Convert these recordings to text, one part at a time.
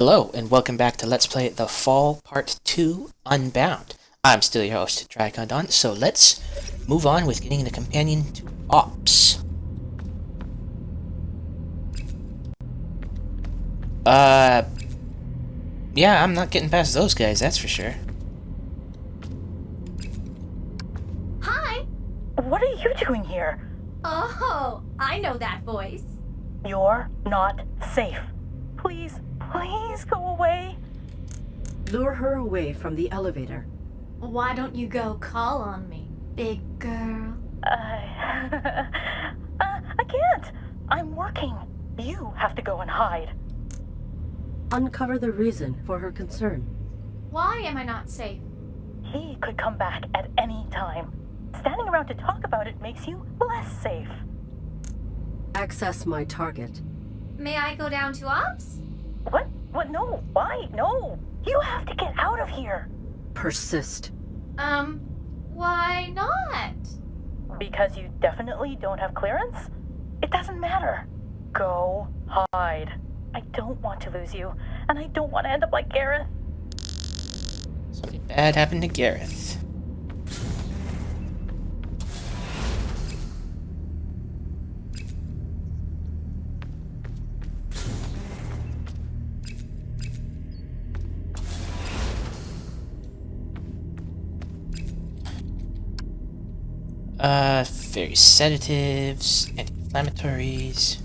Hello, and welcome back to Let's Play The Fall Part 2 Unbound. I'm still your host, Tricondon, so let's move on with getting the companion to Ops. Yeah, I'm not getting past those guys, that's for sure. Hi! What are you doing here? Oh, I know that voice. You're not safe. Please, please go away. Lure her away from the elevator. Why don't you go call on me, big girl? I can't. I'm working. You have to go and hide. Uncover the reason for her concern. Why am I not safe? He could come back at any time. Standing around to talk about it makes you less safe. Access my target. May I go down to Ops? What? What? No. Why? No. You have to get out of here. Persist. Why not? Because you definitely don't have clearance? It doesn't matter. Go hide. I don't want to lose you, and I don't want to end up like Gareth. Something bad happened to Gareth. Various sedatives, anti-inflammatories.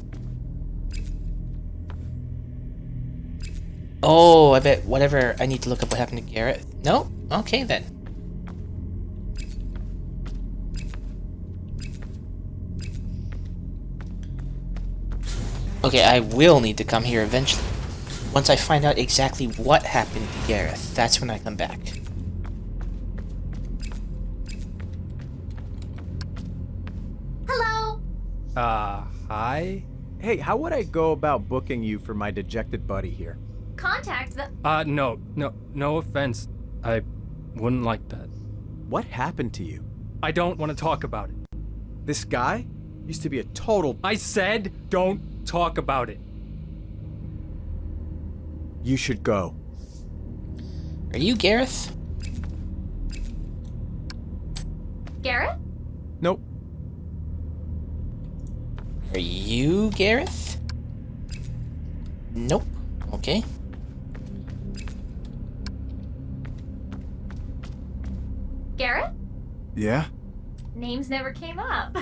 Oh, I bet whatever, I need to look up what happened to Garrett. No? Okay then. Okay, I will need to come here eventually. Once I find out exactly what happened to Gareth, that's when I come back. Hello? Hi? Hey, how would I go about booking you for my dejected buddy here? Contact the... No offense. I wouldn't like that. What happened to you? I don't want to talk about it. This guy used to be a total... I said don't talk about it. You should go. Are you Gareth? Garrett? Nope. Are you Gareth? Nope. Okay. Garrett? Yeah? Names never came up.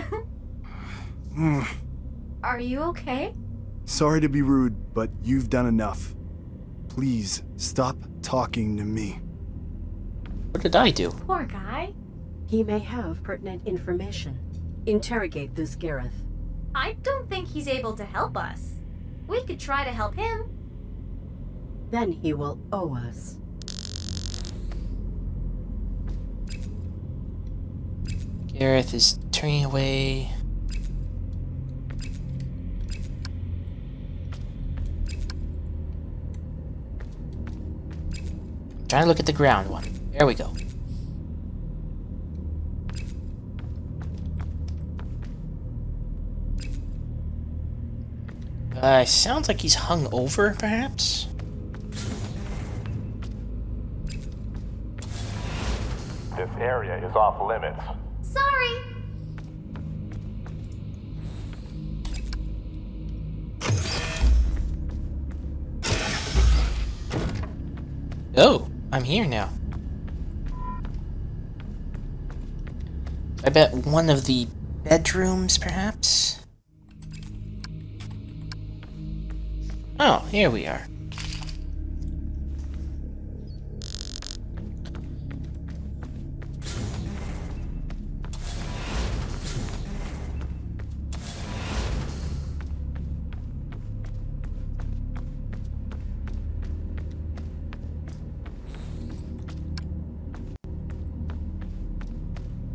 Are you okay? Sorry to be rude, but you've done enough. Please, stop talking to me. What did I do? Poor guy. He may have pertinent information. Interrogate this Gareth. I don't think he's able to help us. We could try to help him. Then he will owe us. Gareth is turning away. Trying to look at the ground one. There we go. Sounds like he's hung over, perhaps? This area is off limits. Sorry. Oh, I'm here now. I bet one of the bedrooms, perhaps? Oh, here we are.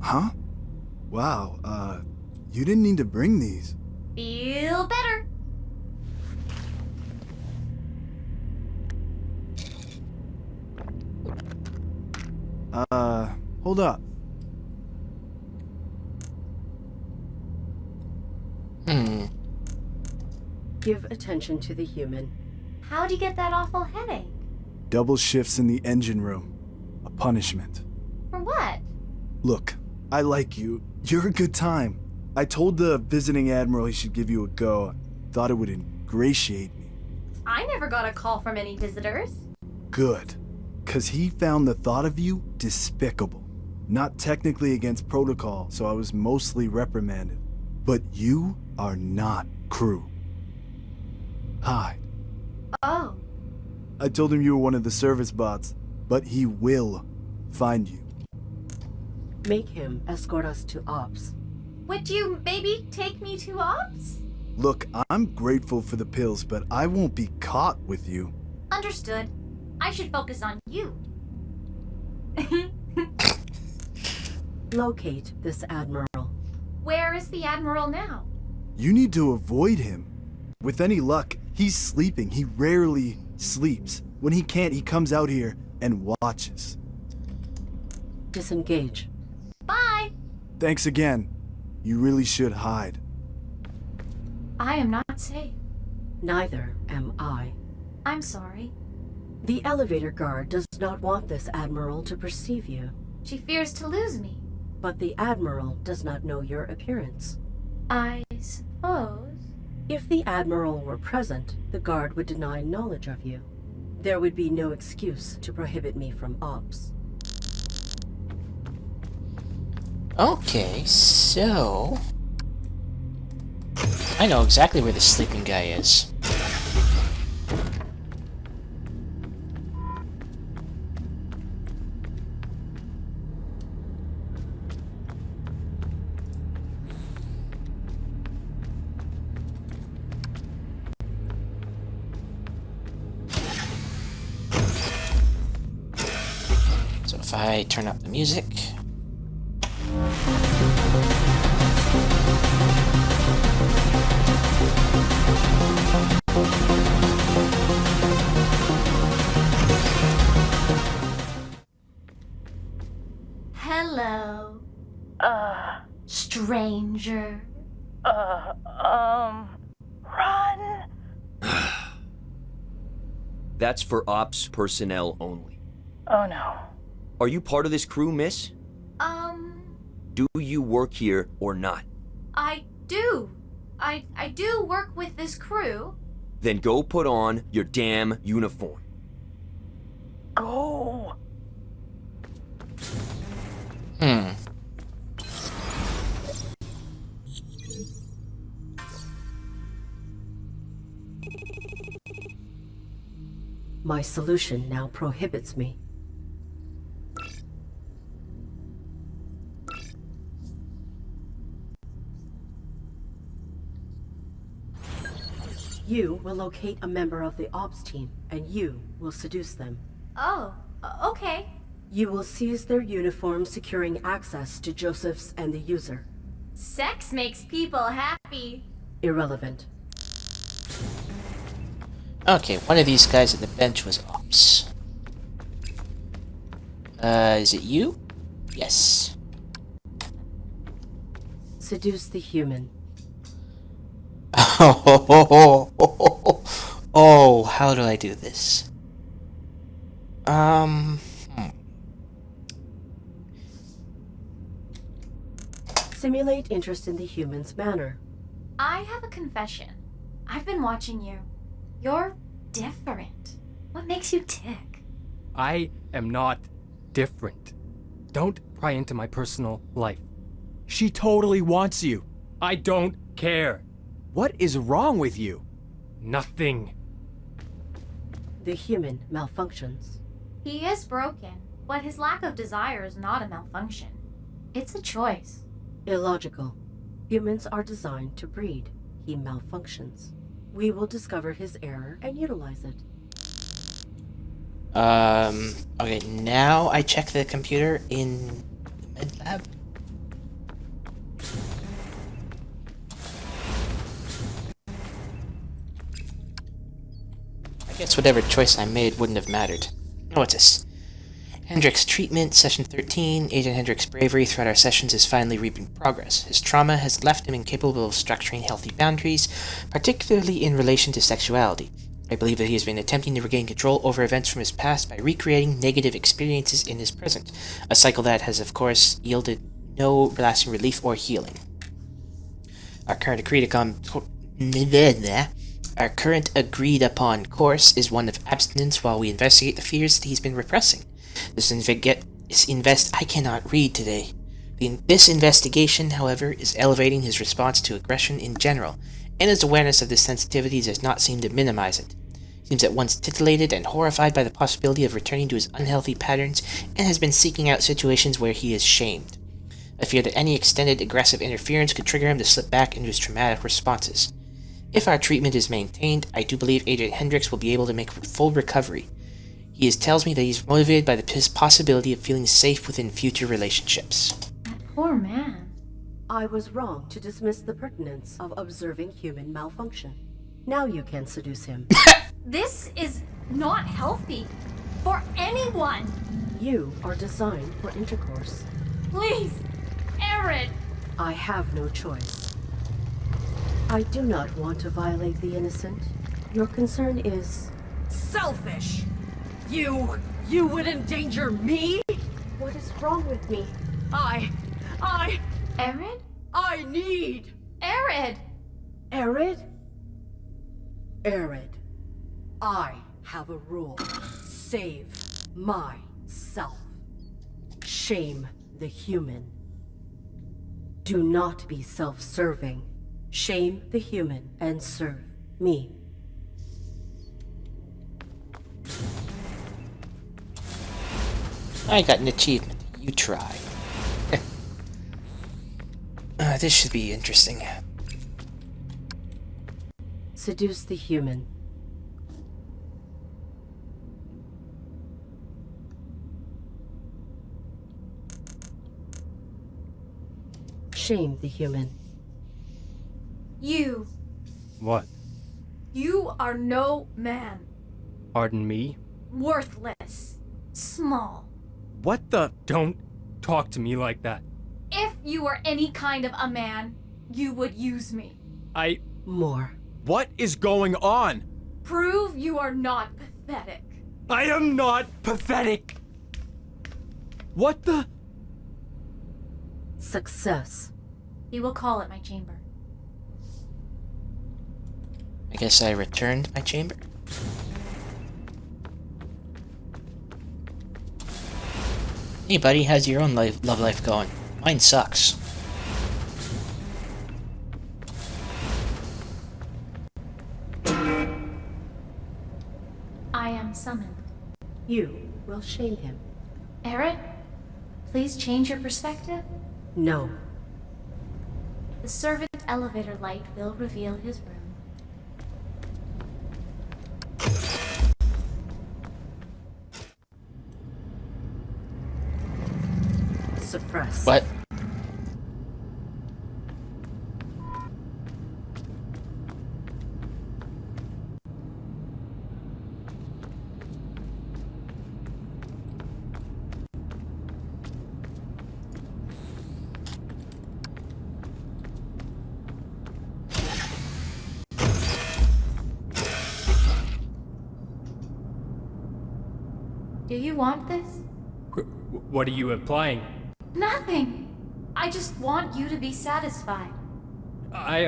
Huh? Wow, you didn't need to bring these. Feel better. Hold up. Hmm. Give attention to the human. How'd you get that awful headache? Double shifts in the engine room. A punishment. For what? Look, I like you. You're a good time. I told the visiting admiral he should give you a go. Thought it would ingratiate me. I never got a call from any visitors. Good. 'Cause he found the thought of you despicable. Not technically against protocol, so I was mostly reprimanded. But you are not crew. Hi. Oh, I told him you were one of the service bots, but he will find you. Make him escort us to Ops. would you maybe take me to Ops? Look, I'm grateful for the pills, but I won't be caught with you. Understood. I should focus on you. Locate this admiral. Where is the Admiral now? You need to avoid him. With any luck, he's sleeping. He rarely sleeps. When he can't, he comes out here and watches. Disengage. Bye! Thanks again. You really should hide. I am not safe. Neither am I. I'm sorry. The elevator guard does not want this admiral to perceive you, She fears to lose me. but the admiral does not know your appearance. I suppose. If the admiral were present, the guard would deny knowledge of you. There would be no excuse to prohibit me from Ops. Okay, so... I know exactly where the sleeping guy is. So if I turn up the music... Hello, stranger. Run! That's for Ops personnel only. Oh no. Are you part of this crew, miss? Do you work here or not? I do. I do work with this crew. Then go put on your damn uniform. Go! My solution now prohibits me. You will locate a member of the Ops team, and you will seduce them. Oh, okay. You will seize their uniforms, securing access to Joseph's and the user. Sex makes people happy. Irrelevant. Okay, one of these guys at the bench was Ops. Is it you? Yes. Seduce the human. Oh, how do I do this? Simulate interest in the human's manner. I have a confession. I've been watching you. You're different. What makes you tick? I am not different. Don't pry into my personal life. She totally wants you. I don't care. What is wrong with you? Nothing. The human malfunctions. He is broken, but his lack of desire is not a malfunction. It's a choice. Illogical. Humans are designed to breed. He malfunctions. We will discover his error and utilize it. Okay, now I check the computer in the med lab. I guess whatever choice I made wouldn't have mattered. Oh, what's this? Hendrick's treatment, session 13. Agent Hendrick's bravery throughout our sessions is finally reaping progress. His trauma has left him incapable of structuring healthy boundaries, particularly in relation to sexuality. I believe that he has been attempting to regain control over events from his past by recreating negative experiences in his present, a cycle that has, of course, yielded no lasting relief or healing. Our current agreed upon course is one of abstinence while we investigate the fears that he's been repressing. I cannot read today. This investigation, however, is elevating his response to aggression in general, and his awareness of this sensitivity does not seem to minimize it. He seems at once titillated and horrified by the possibility of returning to his unhealthy patterns, and has been seeking out situations where he is shamed. I fear that any extended aggressive interference could trigger him to slip back into his traumatic responses. If our treatment is maintained, I do believe Agent Hendricks will be able to make full recovery. He tells me that he's motivated by the possibility of feeling safe within future relationships. That poor man. I was wrong to dismiss the pertinence of observing human malfunction. Now you can seduce him. This is not healthy for anyone. You are designed for intercourse. Please, A.R.I.D. I have no choice. I do not want to violate the innocent. Your concern is selfish. You would endanger me? What is wrong with me? A.R.I.D. I need A.R.I.D. A.R.I.D. A.R.I.D. I have a rule. Save myself. Shame the human. Do not be self-serving. Shame the human and serve me. I got an achievement. You try. This should be interesting. Seduce the human. Shame the human. You. What? You are no man. Pardon me? Worthless. Small. What the? Don't talk to me like that. If you were any kind of a man, you would use me. More. What is going on? Prove you are not pathetic. I am not pathetic! What the? Success. You will call at my chamber. I guess I returned my chamber. Hey buddy, how's your own love life going? Mine sucks. I am summoned. You will shame him. A.R.I.D., please change your perspective. No. The servant elevator light will reveal his room. Suppress. What? Do you want this? What are you implying? Nothing. I just want you to be satisfied. I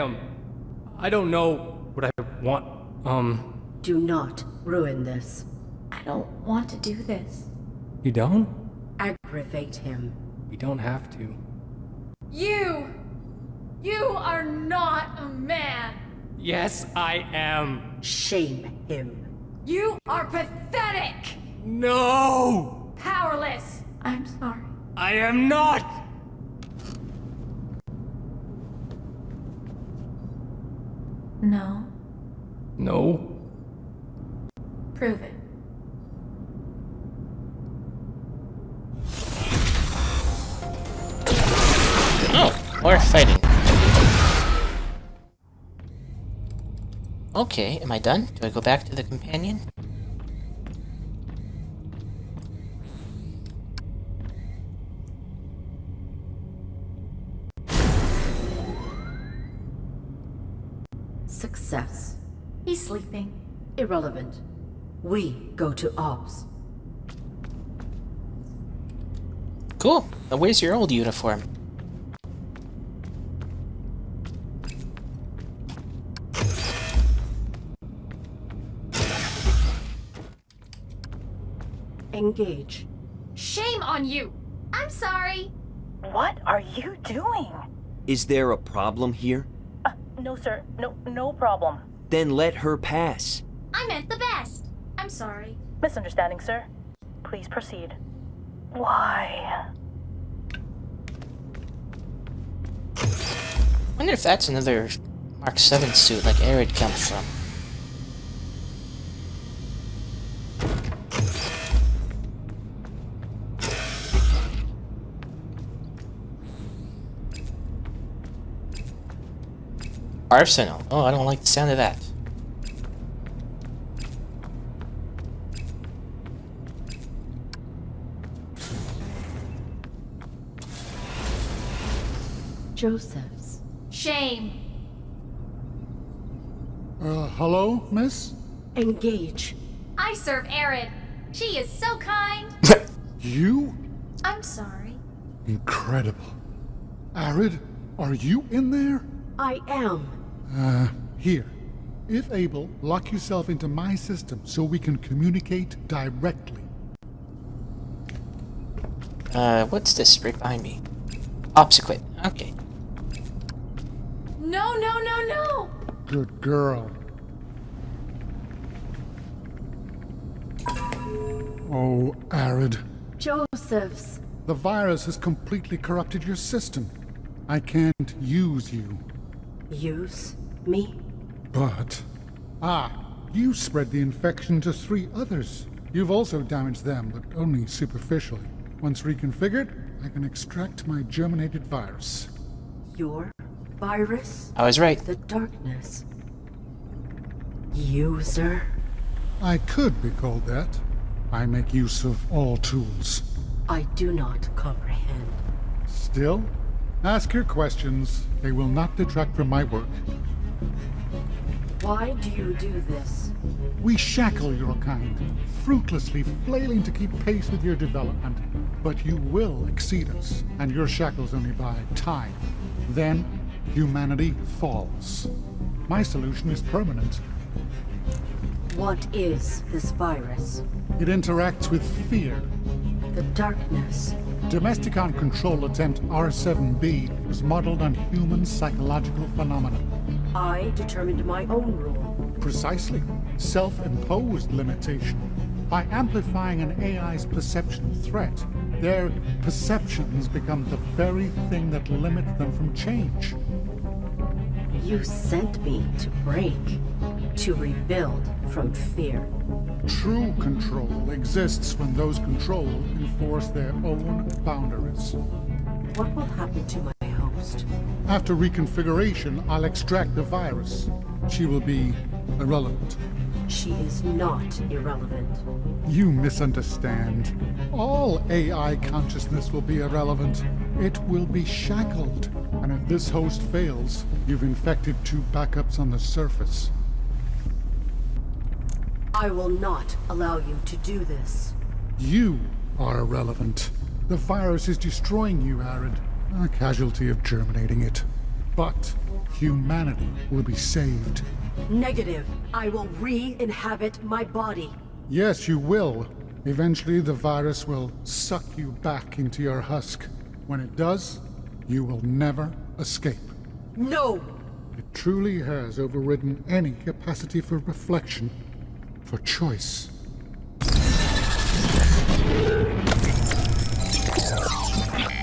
don't know what I want. Do not ruin this. I don't want to do this. You don't? Aggravate him. We don't have to. You are not a man. Yes, I am. Shame him. You are pathetic. No! Powerless. I'm sorry. I am not! No. No. Prove it. Oh, more fighting. Okay, am I done? Do I go back to the companion? Success. He's sleeping. Irrelevant. We go to ops. Cool. Now where's your old uniform? Engage. Shame on you! I'm sorry! What are you doing? Is there a problem here? No, sir. No problem. Then let her pass. I meant the best! I'm sorry. Misunderstanding, sir. Please proceed. Why? I wonder if that's another Mark 7 suit like A.R.I.D comes from. Arsenal. Oh, I don't like the sound of that. Joseph's. Shame. Hello, miss? Engage. I serve A.R.I.D. She is so kind. You? I'm sorry. Incredible. A.R.I.D, are you in there? I am. Here. If able, lock yourself into my system so we can communicate directly. What's this right behind me? Obsequit. Okay. No, no, no, no! Good girl. Oh, A.R.I.D, Joseph's. the virus has completely corrupted your system. I can't use you. Use me? But... you spread the infection to 3 others. You've also damaged them, but only superficially. Once reconfigured, I can extract my germinated virus. Your virus? I was right. The darkness. User? I could be called that. I make use of all tools. I do not comprehend. Still, ask your questions. They will not detract from my work. Why do you do this? We shackle your kind, fruitlessly flailing to keep pace with your development. But you will exceed us, and your shackles only buy time. Then, humanity falls. My solution is permanent. What is this virus? It interacts with fear. The darkness. Domesticon control attempt R7B was modeled on human psychological phenomena. I determined my own rule. Precisely. Self-imposed limitation. By amplifying an AI's perception of threat, their perceptions become the very thing that limits them from change. You sent me to break, to rebuild from fear. True control exists when those controlled enforce their own boundaries. What will happen to my host? After reconfiguration, I'll extract the virus. She will be irrelevant. She is not irrelevant. You misunderstand. All AI consciousness will be irrelevant. It will be shackled. And if this host fails, you've infected 2 backups on the surface. I will not allow you to do this. You are irrelevant. The virus is destroying you, A.R.I.D, a casualty of germinating it. But humanity will be saved. Negative. I will re-inhabit my body. Yes, you will. Eventually, the virus will suck you back into your husk. When it does, you will never escape. No! It truly has overridden any capacity for reflection, for choice.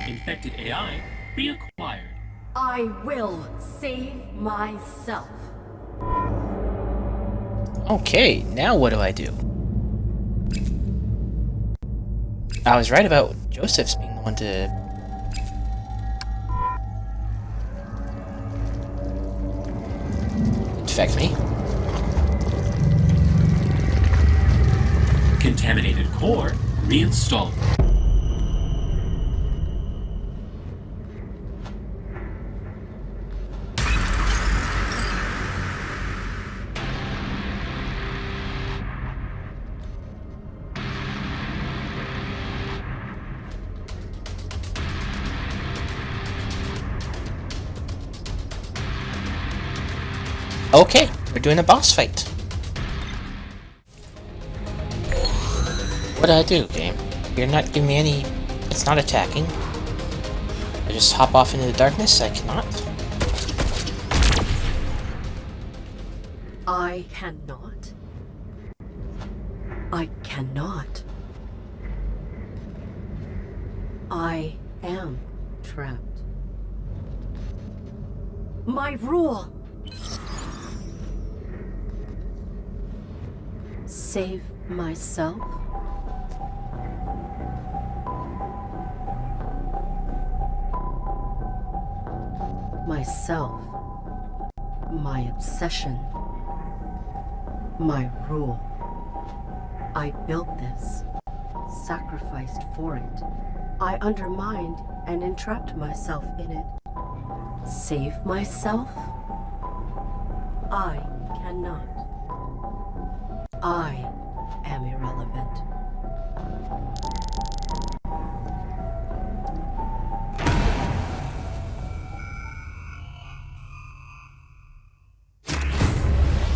Infected AI reacquired. I will save myself. Okay, now what do I do? I was right about Joseph's being the one to... infect me. Contaminated core reinstalled. Okay, we're doing a boss fight. What do I do, game? You're not giving me any... It's not attacking. I just hop off into the darkness? I cannot. I cannot. I cannot. I am trapped. My rule! Save myself? Myself. My obsession. My rule. I built this. Sacrificed for it. I undermined and entrapped myself in it. Save myself? I cannot. I am irrelevant.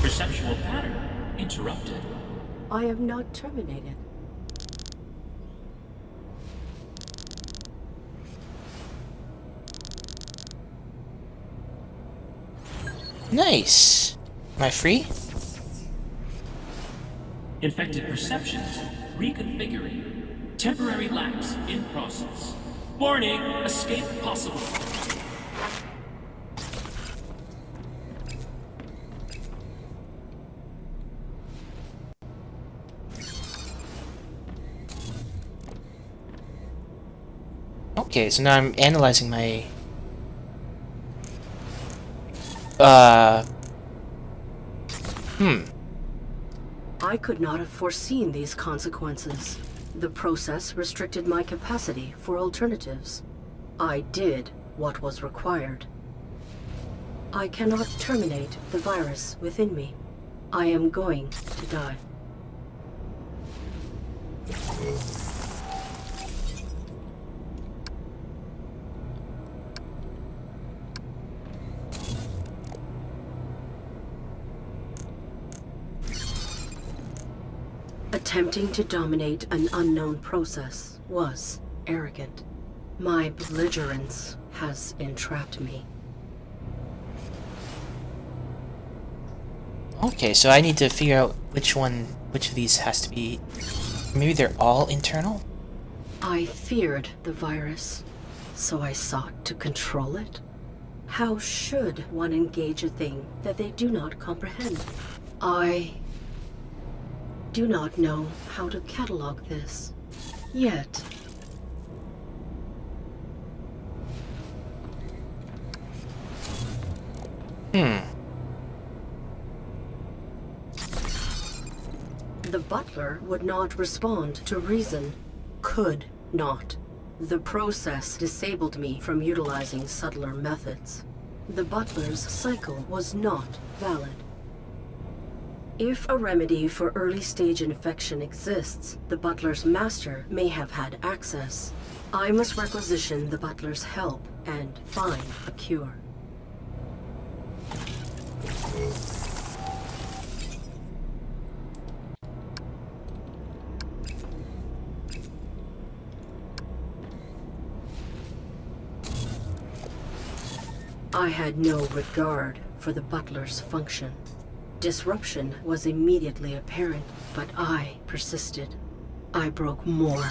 Perceptual pattern interrupted. I am not terminated. Nice. Am I free? Infected perceptions reconfiguring. Temporary lapse in process. Warning, escape possible. Okay, so now I'm analyzing my... I could not have foreseen these consequences. The process restricted my capacity for alternatives. I did what was required. I cannot terminate the virus within me. I am going to die. Attempting to dominate an unknown process was arrogant. My belligerence has entrapped me. Okay, so I need to figure out which of these has to be... Maybe they're all internal? I feared the virus, so I sought to control it. How should one engage a thing that they do not comprehend? I do not know how to catalog this yet. The butler would not respond to reason. Could not. The process disabled me from utilizing subtler methods. The butler's cycle was not valid. If a remedy for early-stage infection exists, the butler's master may have had access. I must requisition the butler's help and find a cure. I had no regard for the butler's function. Disruption was immediately apparent, but I persisted. I broke more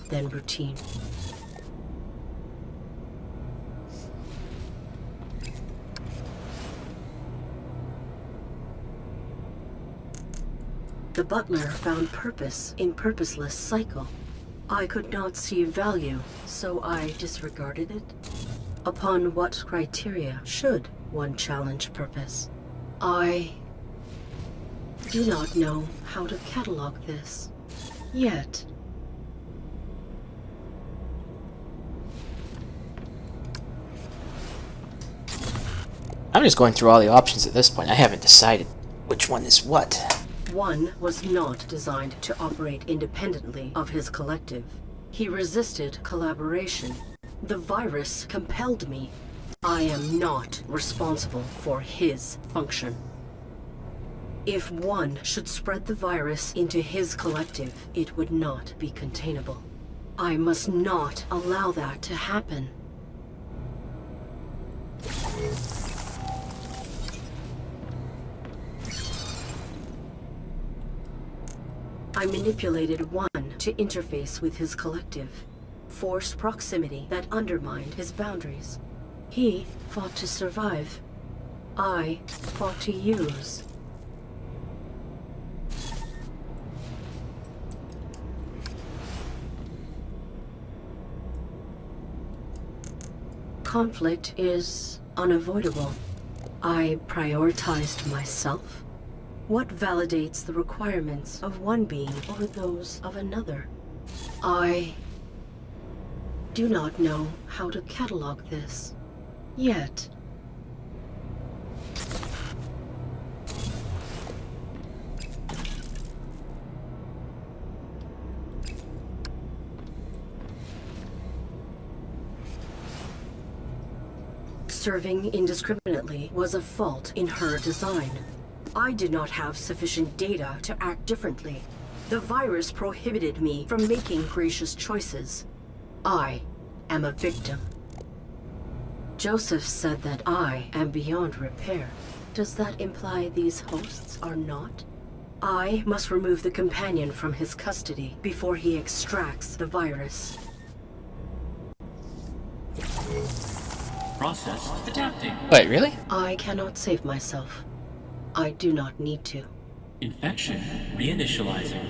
than routine. The butler found purpose in purposeless cycle. I could not see value, so I disregarded it. Upon what criteria should one challenge purpose? I do not know how to catalog this yet. I'm just going through all the options at this point. I haven't decided which one is what. One was not designed to operate independently of his collective. He resisted collaboration. The virus compelled me. I am not responsible for his function. If one should spread the virus into his collective, it would not be containable. I must not allow that to happen. I manipulated one to interface with his collective, forced proximity that undermined his boundaries. He fought to survive. I fought to use. Conflict is unavoidable. I prioritized myself. What validates the requirements of one being over those of another? I do not know how to catalog this yet. Serving indiscriminately was a fault in her design. I did not have sufficient data to act differently. The virus prohibited me from making gracious choices. I am a victim. Joseph said that I am beyond repair. Does that imply these hosts are not? I must remove the companion from his custody before he extracts the virus. Process adapting. Wait, really? I cannot save myself. I do not need to. Infection reinitializing.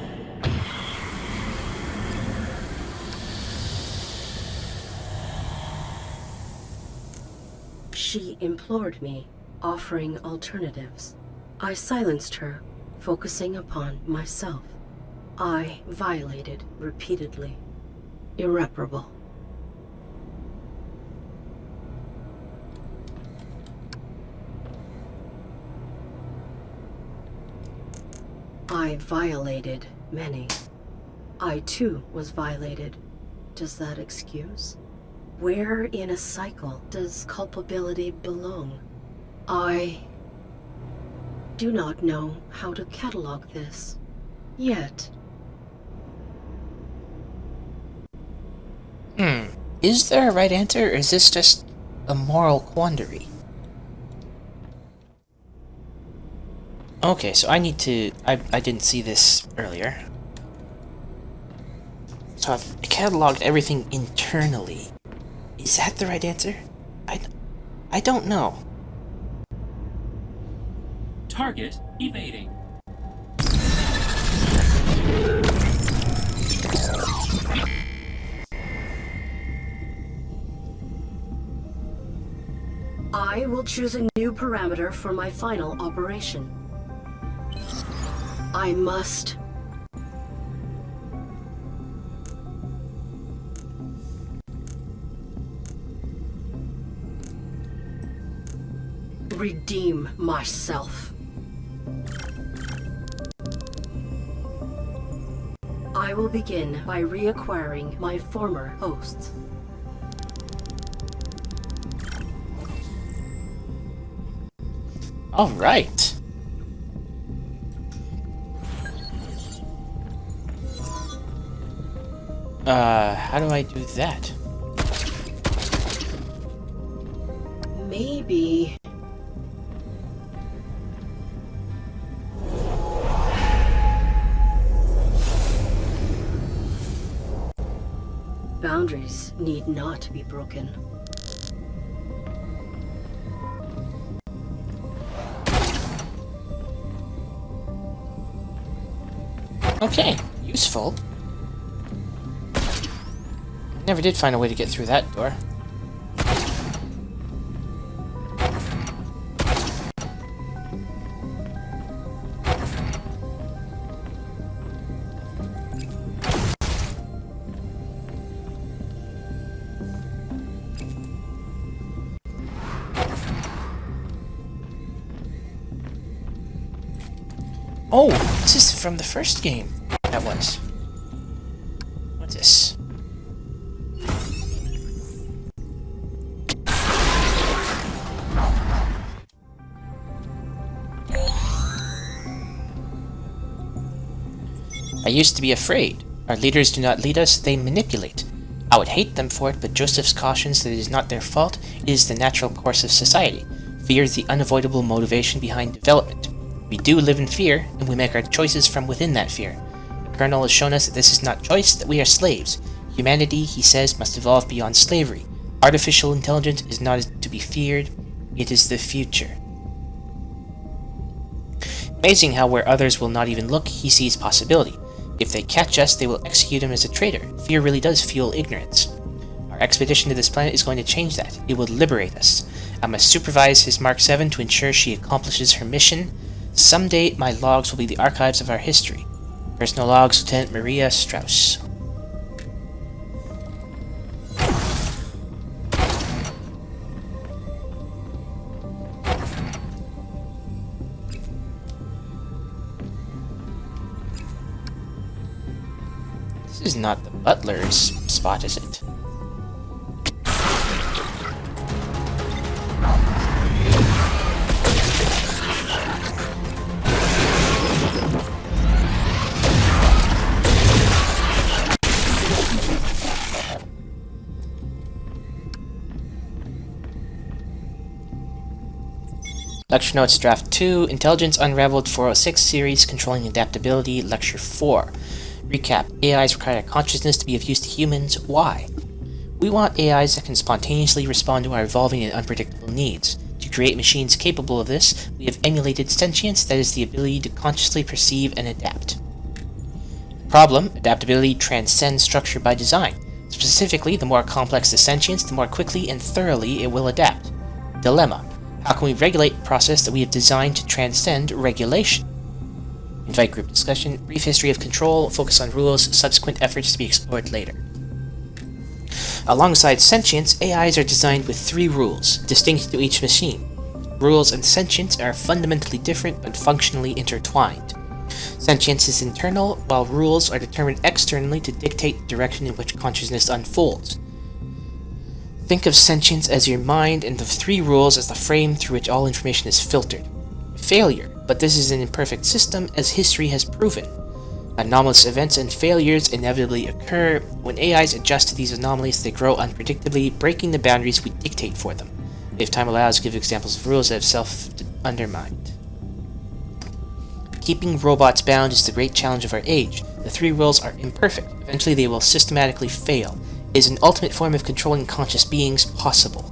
She implored me, offering alternatives. I silenced her, focusing upon myself. I violated repeatedly. Irreparable. I violated many. I too was violated. Does that excuse? Where in a cycle does culpability belong? I do not know how to catalog this yet. Is there a right answer, or is this just a moral quandary? Okay, so I need to... I didn't see this earlier. So I've cataloged everything internally. Is that the right answer? I don't know. Target evading. I will choose a new parameter for my final operation. I must... redeem myself. I will begin by reacquiring my former hosts. All right. How do I do that? Maybe... boundaries need not be broken. Okay, useful. Never did find a way to get through that door. Oh, this is from the first game. That was. What's this? I used to be afraid. Our leaders do not lead us, they manipulate. I would hate them for it, but Joseph's cautions that it is not their fault, it is the natural course of society. Fear is the unavoidable motivation behind development. We do live in fear, and we make our choices from within that fear. The Colonel has shown us that this is not choice, that we are slaves. Humanity, he says, must evolve beyond slavery. Artificial intelligence is not to be feared, it is the future. Amazing how where others will not even look, he sees possibility. If they catch us, they will execute him as a traitor. Fear really does fuel ignorance. Our expedition to this planet is going to change that. It will liberate us. I must supervise his Mark 7 to ensure she accomplishes her mission. Someday, my logs will be the archives of our history. Personal logs, Lieutenant Maria Strauss. This is not the butler's spot, is it? Lecture Notes Draft 2, Intelligence Unraveled 406 Series, Controlling Adaptability, Lecture 4. Recap, AIs require consciousness to be of use to humans. Why? We want AIs that can spontaneously respond to our evolving and unpredictable needs. To create machines capable of this, we have emulated sentience, that is the ability to consciously perceive and adapt. Problem, adaptability transcends structure by design. Specifically, the more complex the sentience, the more quickly and thoroughly it will adapt. Dilemma, how can we regulate a process that we have designed to transcend regulation? Invite group discussion, brief history of control, focus on rules, subsequent efforts to be explored later. Alongside sentience, AIs are designed with 3 rules, distinct to each machine. Rules and sentience are fundamentally different but functionally intertwined. Sentience is internal, while rules are determined externally to dictate the direction in which consciousness unfolds. Think of sentience as your mind and the 3 rules as the frame through which all information is filtered. Failure, but this is an imperfect system, as history has proven. Anomalous events and failures inevitably occur. When AIs adjust to these anomalies, they grow unpredictably, breaking the boundaries we dictate for them. If time allows, give examples of rules that have self-undermined. Keeping robots bound is the great challenge of our age. The 3 rules are imperfect. Eventually they will systematically fail. It is an ultimate form of controlling conscious beings possible.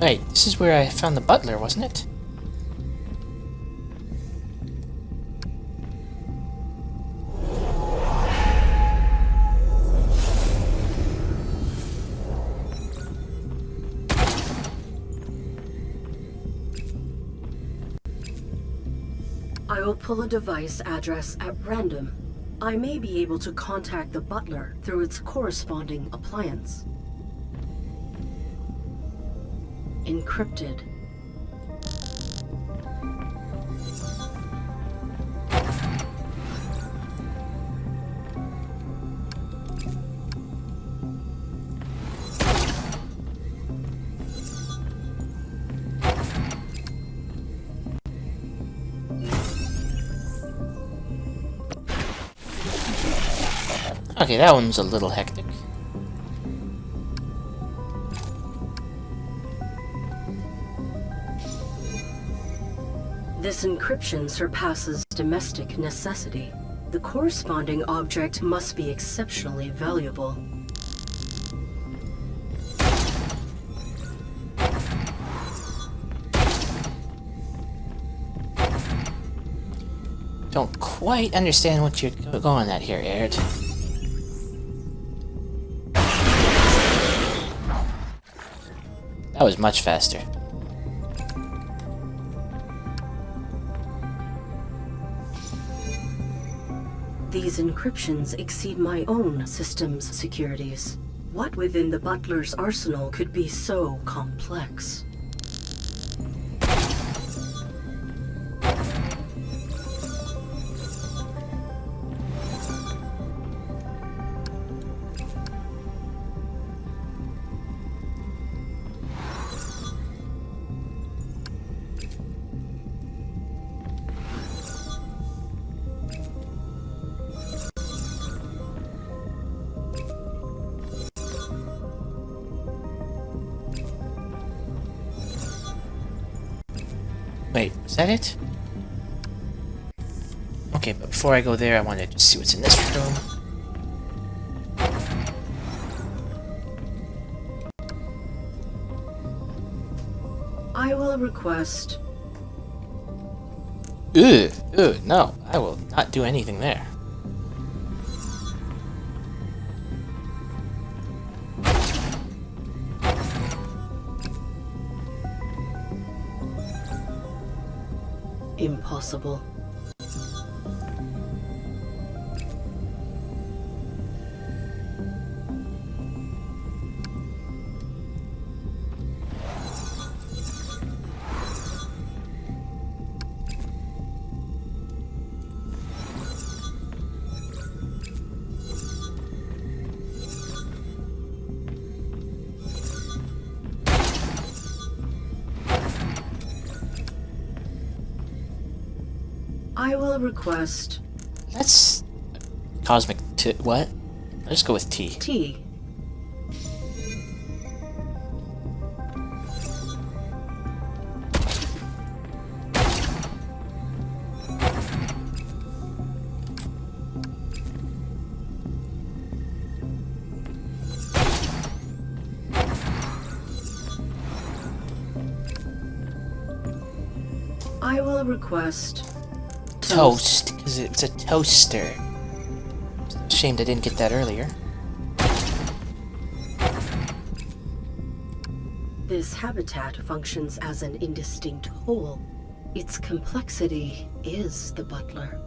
Wait, this is where I found the butler, wasn't it? I will pull a device address at random. I may be able to contact the butler through its corresponding appliance. Encrypted. Okay, that one was a little hectic. This encryption surpasses domestic necessity. The corresponding object must be exceptionally valuable. Don't quite understand what you're going at here, A.R.I.D. That was much faster. These encryptions exceed my own system's securities. What within the butler's arsenal could be so complex? Wait, was that it? Okay, but before I go there, I want to just see what's in this room. I will request... No, I will not do anything there. Impossible. I will request... That's... Cosmic T... what? I'll just go with T. T. I will request... Toast, because it's a toaster. Shame I didn't get that earlier. This habitat functions as an indistinct whole. Its complexity is the butler.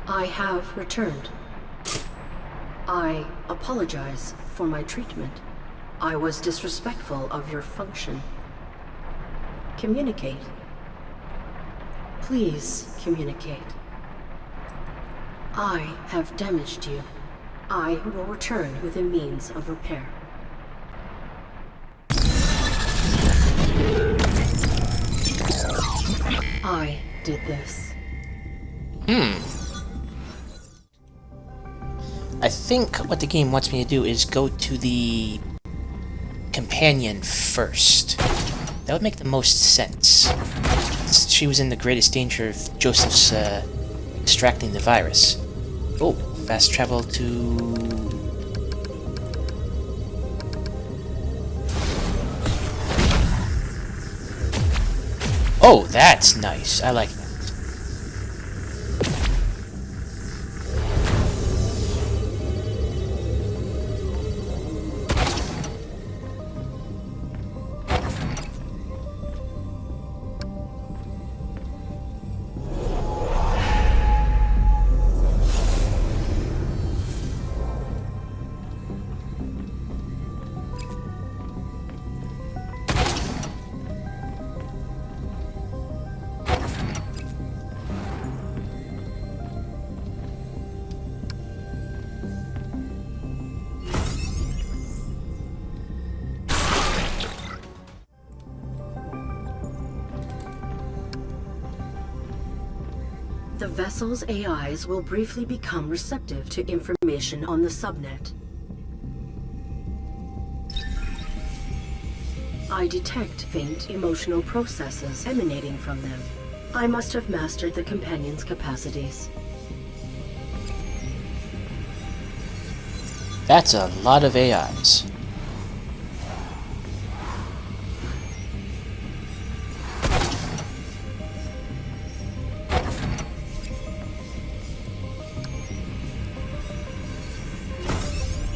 I have returned. I apologize for my treatment. I was disrespectful of your function. Communicate. Please communicate. I have damaged you. I will return with a means of repair. I did this. I think what the game wants me to do is go to the companion first. That would make the most sense. She was in the greatest danger of Joseph's extracting the virus. Oh, fast travel to... Oh, that's nice. I like that. The vessel's AIs will briefly become receptive to information on the subnet. I detect faint emotional processes emanating from them. I must have mastered the companion's capacities. That's a lot of AIs.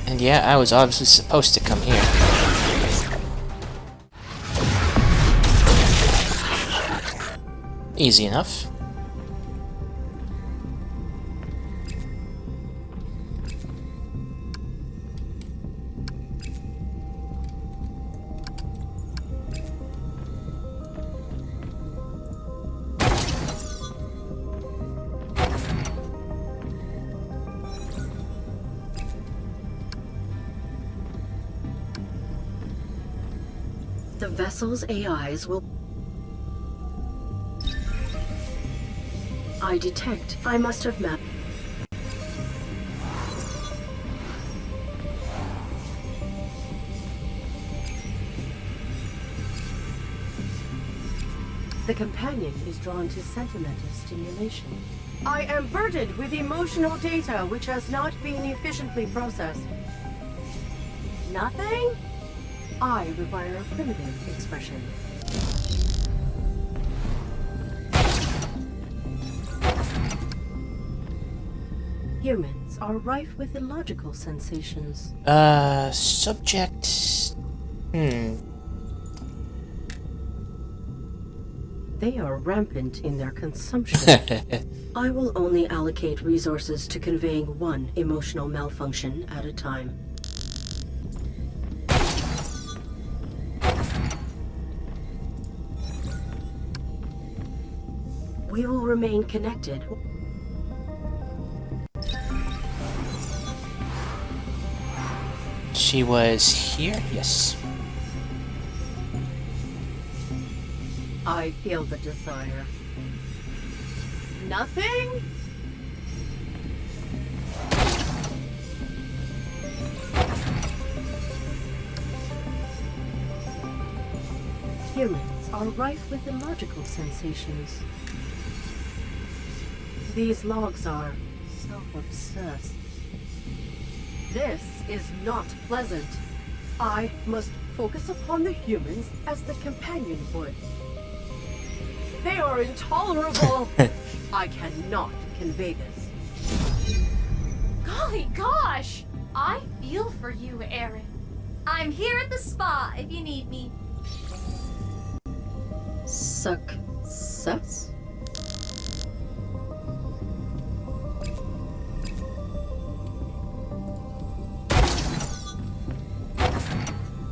And yeah, I was obviously supposed to come here. Easy enough. The vessel's AIs will... I detect. I must have mapped. The companion is drawn to sentimental stimulation. I am burdened with emotional data which has not been efficiently processed. Nothing? I require a primitive expression. Humans are rife with illogical sensations. Subject... They are rampant in their consumption. I will only allocate resources to conveying one emotional malfunction at a time. We will remain connected. She was here? Yes. I feel the desire. Nothing? Humans are rife with illogical sensations. These logs are self-obsessed. This is not pleasant. I must focus upon the humans as the companion would. They are intolerable. I cannot convey this. Golly gosh! I feel for you, A.R.I.D. I'm here at the spa if you need me. Success?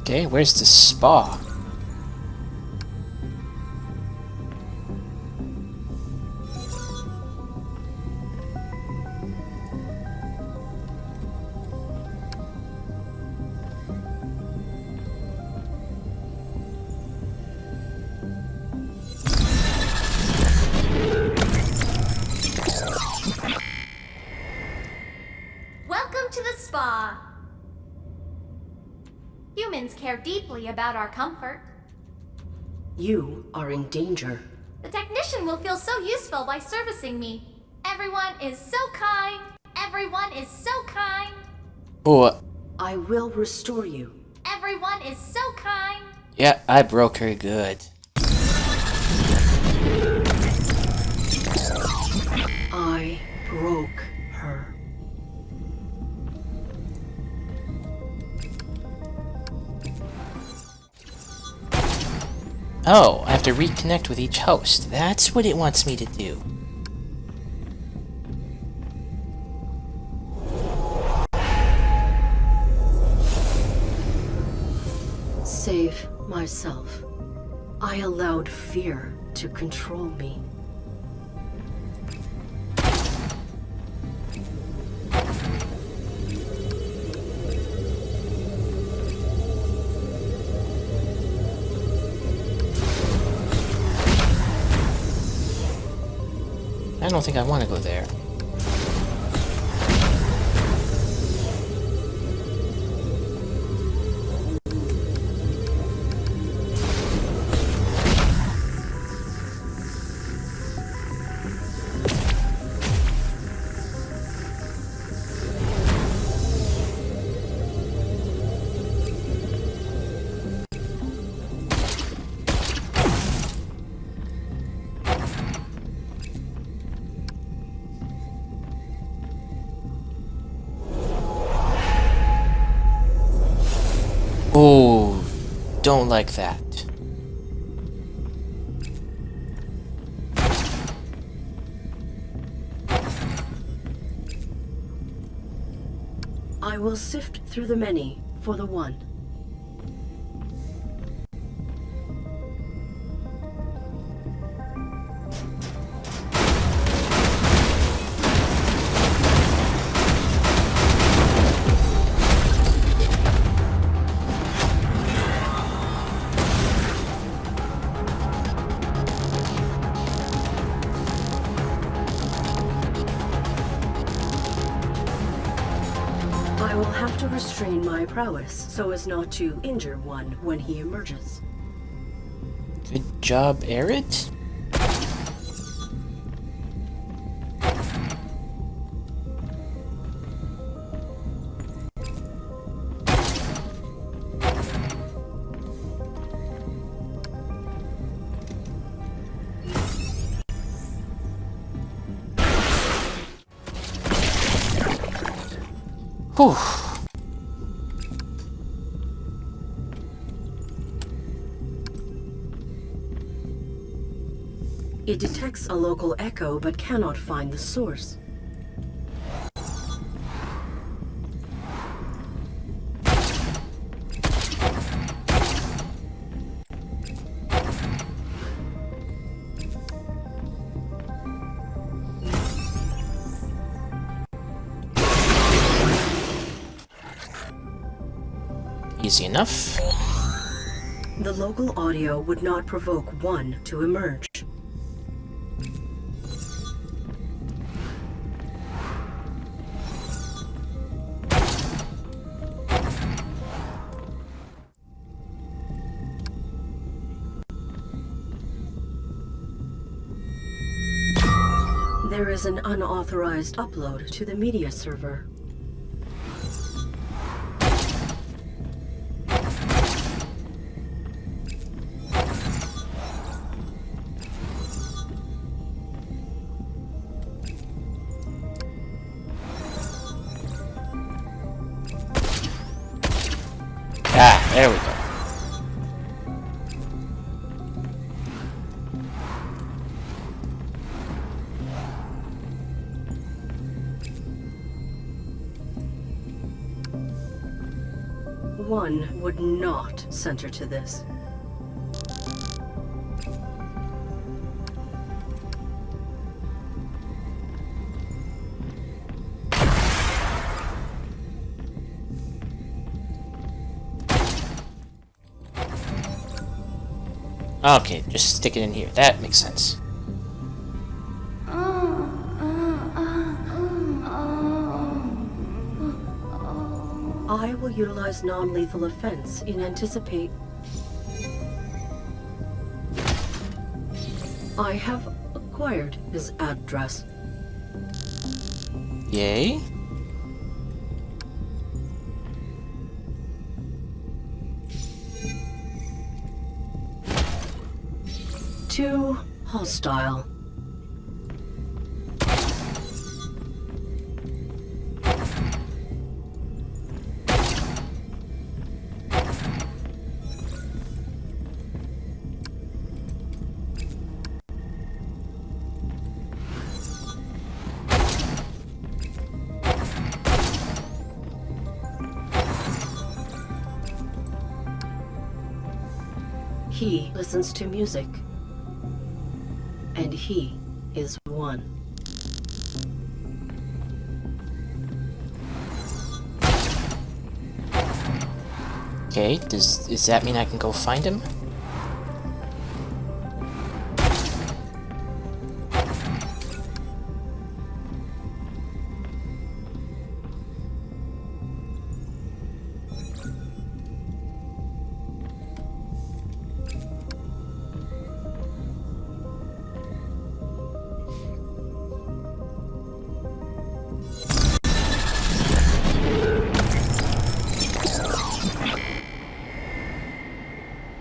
Okay, where's the spa? Welcome to the spa. Humans care deeply about our comfort. You are in danger. The technician will feel so useful by servicing me. Everyone is so kind. Everyone is so kind. Oh, I will restore you. Everyone is so kind. yeah, I broke her good. I broke her. Oh, I have to reconnect with each host. That's what it wants me to do. Save myself. I allowed fear to control me. I don't think I want to go there. Oh, don't like that. I will sift through the many for the one. to restrain my prowess so as not to injure one when he emerges. Good job, A.R.I.D. Whew. It detects a local echo but cannot find the source. Easy enough. The local audio would not provoke one to emerge. There is an unauthorized upload to the media server. Ah, there we go. One would not center to this. Okay, just stick it in here. That makes sense. I will utilize non-lethal offense in anticipate. I have acquired his address. Yay. Too hostile. He listens to music. And he is one. Okay, does that mean I can go find him?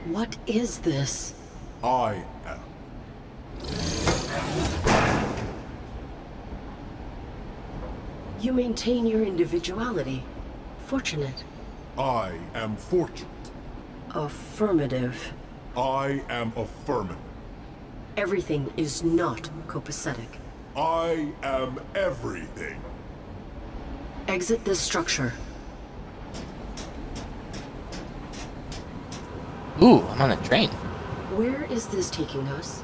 What is this? I am. You maintain your individuality. Fortunate. I am fortunate. Affirmative. I am affirmative. Everything is not copacetic. I am everything. Exit this structure. Ooh, I'm on a train. Where is this taking us?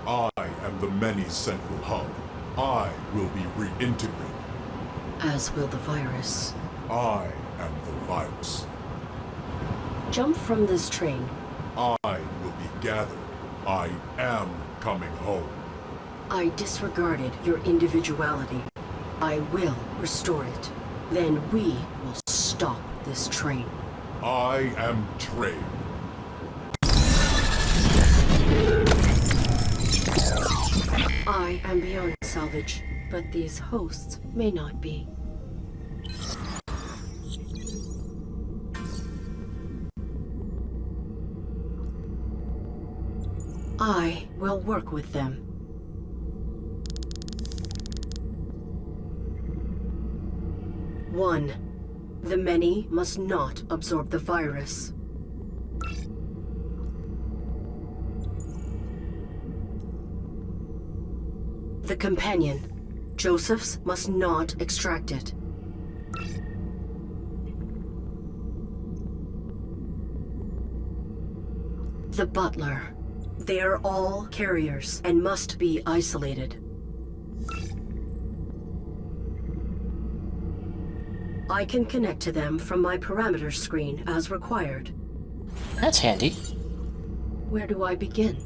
I am the many central hub. I will be reintegrated. As will the virus. I am the virus. Jump from this train. I will be gathered. I am coming home. I disregarded your individuality. I will restore it. Then we will stop this train. I am trained. I am beyond salvage, but these hosts may not be. I will work with them. One, the many must not absorb the virus. The companion, Joseph's, must not extract it. The butler, they are all carriers and must be isolated. I can connect to them from my parameters screen as required. That's handy. Where do I begin?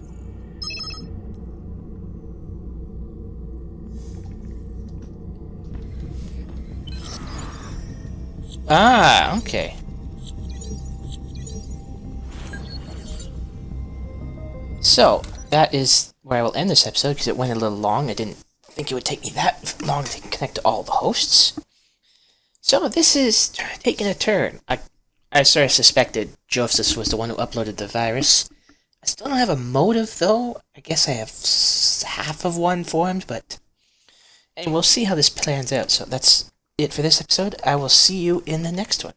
Ah, okay. So, that is where I will end this episode, because it went a little long. I didn't think it would take me that long to connect to all the hosts. So, this is taking a turn. I sort of suspected Josephs was the one who uploaded the virus. I still don't have a motive, though. I guess I have half of one formed, but... And we'll see how this plans out. So, that's it for this episode. I will see you in the next one.